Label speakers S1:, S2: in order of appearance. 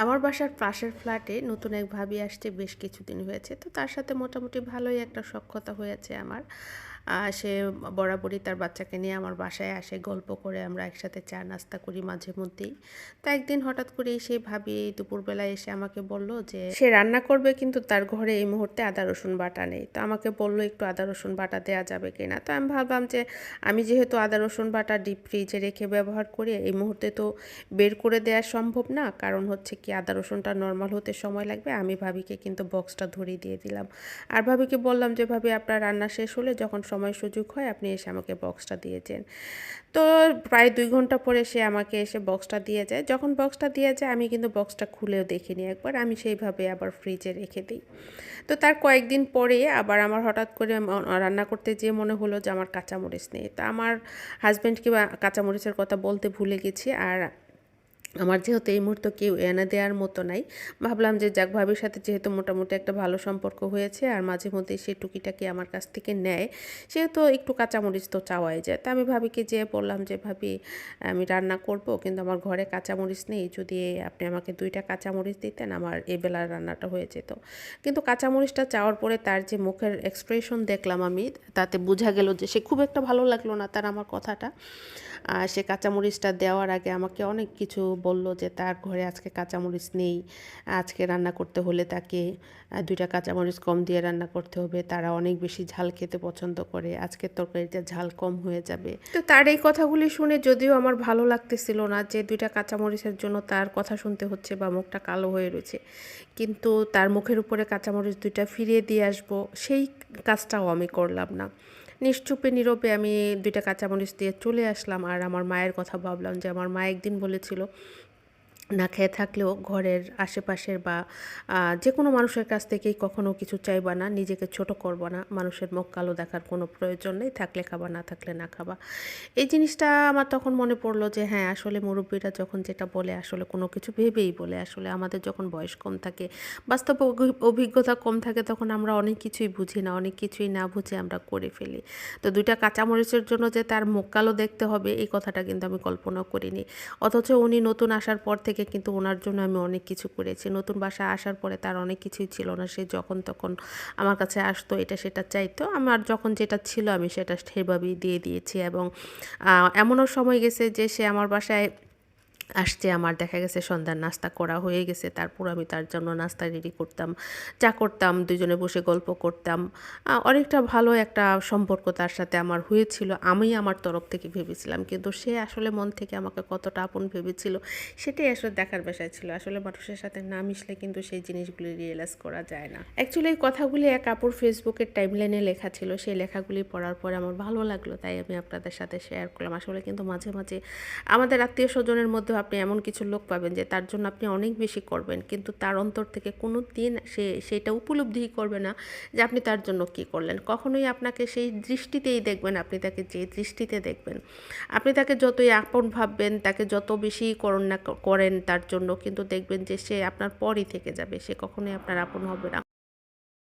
S1: আমার বাসার পাশের ফ্ল্যাটে নতুন এক ভাবি আসছে বেশ কিছুদিন হয়েছে। তো তার সাথে মোটামুটি ভালোই একটা সখ্যতা হয়েছে আমার। সে বরাবরই তার বাচ্চাকে নিয়ে আমার বাসায় আসে, গল্প করে আমরা একসাথে চা নাস্তা করি মাঝে মধ্যেই। তো একদিন হঠাৎ করেই সেই ভাবি দুপুরবেলায় এসে আমাকে বলল যে সে রান্না করবে কিন্তু তার ঘরে এই মুহূর্তে আদা রসুন বাটা নেই। তো আমাকে বলল একটু আদা রসুন বাটা দেওয়া যাবে কিনা। তো আমি ভাবলাম যে আমি যেহেতু আদা রসুন বাটা ডিপ ফ্রিজে রেখে ব্যবহার করি, এই মুহূর্তে তো বের করে দেওয়া সম্ভব না। কারণ হচ্ছে কি আদা রসুনটা নরমাল হতে সময় লাগবে। আমি ভাবিকে কিন্তু বক্সটা ধরিয়ে দিয়ে দিলাম। আর ভাবিকে বললাম যে ভাবি আপনার রান্না শেষ হলে যখন সময় সুযোগ হয় আপনি এসে আমাকে বক্সটা দিয়ে যান। তো প্রায় ২ ঘন্টা পরে সে আমাকে এসে বক্সটা দিয়ে যায়। যখন বক্সটা দিয়ে যায় আমি কিন্তু বক্সটা খুলেও দেখিনি একবার। আমি সেইভাবে আবার ফ্রিজে রেখে দিই। তো তার কয়েকদিন পরে আবার আমার হঠাৎ করে রান্না করতে যেয়ে মনে হলো যে আমার কাঁচামরিচ নেই। তা আমার হাসব্যান্ডকে কাঁচামরিচের কথা বলতে ভুলে গেছি। আর আমার যেহেতু এই মুহূর্তে কেউ এনে দেওয়ার মতো নাই, ভাবলাম যে যাক ভাবির সাথে যেহেতু মোটামুটি একটা ভালো সম্পর্ক হয়েছে আর মাঝে মধ্যে সে টুকিটাকি আমার কাছ থেকে নেয়, সেহেতু একটু কাঁচামরিচ তো চাওয়াই যায়। তা আমি ভাবিকে যেয়ে বললাম যে ভাবি আমি রান্না করব কিন্তু আমার ঘরে কাঁচামরিচ নেই, যদি আপনি আমাকে 2টা কাঁচামরিচ দিতেন আমার এবেলার রান্নাটা হয়ে যেত। কিন্তু কাঁচামরিচটা চাওয়ার পরে তার যে মুখের এক্সপ্রেশন দেখলাম আমি, তাতে বোঝা গেল যে সে খুব একটা ভালো লাগলো না তার আমার কথাটা। সে কাঁচামরিচটা দেওয়ার আগে আমাকে অনেক কিছু বলল যে তার ঘরে আজকে কাঁচামরিচ নেই, আজকে রান্না করতে হলে তাকে 2টা কাঁচামরিচ কম দিয়ে রান্না করতে হবে, তারা অনেক বেশি ঝাল খেতে পছন্দ করে, আজকের তরকারিতে ঝাল কম হয়ে যাবে। তো তার এই কথাগুলি শুনে যদিও আমার ভালো লাগতেছিল না যে 2টা কাঁচামরিচের জন্য তার কথা শুনতে হচ্ছে বা মুখটা কালো হয়ে রয়েছে, কিন্তু তার মুখের উপরে কাঁচামরিচ 2টা ফিরিয়ে দিয়ে আসবো সেই কাজটাও আমি করলাম না। নিশ্চুপে নীরবে আমি 2টা কাঁচামরিচ দিয়ে চলে আসলাম। আর আমার মায়ের কথা ভাবলাম যে আমার মা একদিন বলেছিল না খেয়ে থাকলেও ঘরের আশেপাশের বা যে কোনো মানুষের কাছ থেকেই কখনো কিছু চাইবা না, নিজেকে ছোট করবা না, মানুষের মুখ কালো দেখার কোনো প্রয়োজন নেই, থাকলে খাবা না থাকলে না খাবা। এই জিনিসটা আমার তখন মনে পড়লো যে হ্যাঁ আসলে মুরব্বীরা যখন যেটা বলে আসলে কোনো কিছু ভেবেই বলে। আসলে আমাদের যখন বয়স কম থাকে, বাস্তব অভিজ্ঞতা কম থাকে, তখন আমরা অনেক কিছুই বুঝি না, অনেক কিছুই না বুঝে আমরা করে ফেলি। তো 2টা কাঁচামরিচের জন্য যে তার মুখ কালো দেখতে হবে এই কথাটা কিন্তু আমি কল্পনাও করিনি। অথচ উনি নতুন আসার পর থেকে কিন্তু ওনার জন্য আমি অনেক কিছু করেছি। নতুন বাসায় আসার পরে তার অনেক কিছুই ছিল না, সে যখন তখন আমার কাছে আসতো, এটা সেটা চাইতো, আমার যখন যেটা ছিল আমি সেটা সেভাবেই দিয়ে দিয়েছি। এবং এমনও সময় গেছে যে সে আমার বাসায় আসছে, আমার দেখা গেছে সন্ধ্যার নাস্তা করা হয়ে গেছে, তারপর আমি তার জন্য নাস্তা রেডি করতাম, চা করতাম, দুজনে বসে গল্প করতাম। অনেকটা ভালো একটা সম্পর্ক তার সাথে আমার হয়েছিল, আমি আমার তরফ থেকে ভেবেছিলাম। কিন্তু সে আসলে মন থেকে আমাকে কতটা আপন ভেবেছিল সেটাই আসলে দেখার বিষয় ছিল। আসলে মানুষের সাথে না মিশলে কিন্তু সেই জিনিসগুলি রিয়েলাইজ করা যায় না। অ্যাকচুয়ালি এই কথাগুলি এক আপুর ফেসবুকের টাইমলাইনে লেখা ছিল, সেই লেখাগুলি পড়ার পরে আমার ভালো লাগলো, তাই আমি আপনাদের সাথে শেয়ার করলাম। আসলে কিন্তু মাঝে মাঝে আমাদের আত্মীয় স্বজনের মধ্যে আপনি এমন কিছু লোক পাবেন যে তার জন্য আপনি অনেক বেশি করবেন, কিন্তু তার অন্তর থেকে কোনো দিন সেটা উপলব্ধিই করবে না যে আপনি তার জন্য কী করলেন। কখনোই আপনাকে সেই দৃষ্টিতেই দেখবেন, আপনি তাকে যে দৃষ্টিতে দেখবেন, আপনি তাকে যতই আপন ভাববেন, তাকে যত বেশি করেন না করেন তার জন্য, কিন্তু দেখবেন যে সে আপনার পরই থেকে যাবে, সে কখনোই আপনার আপন হবে না।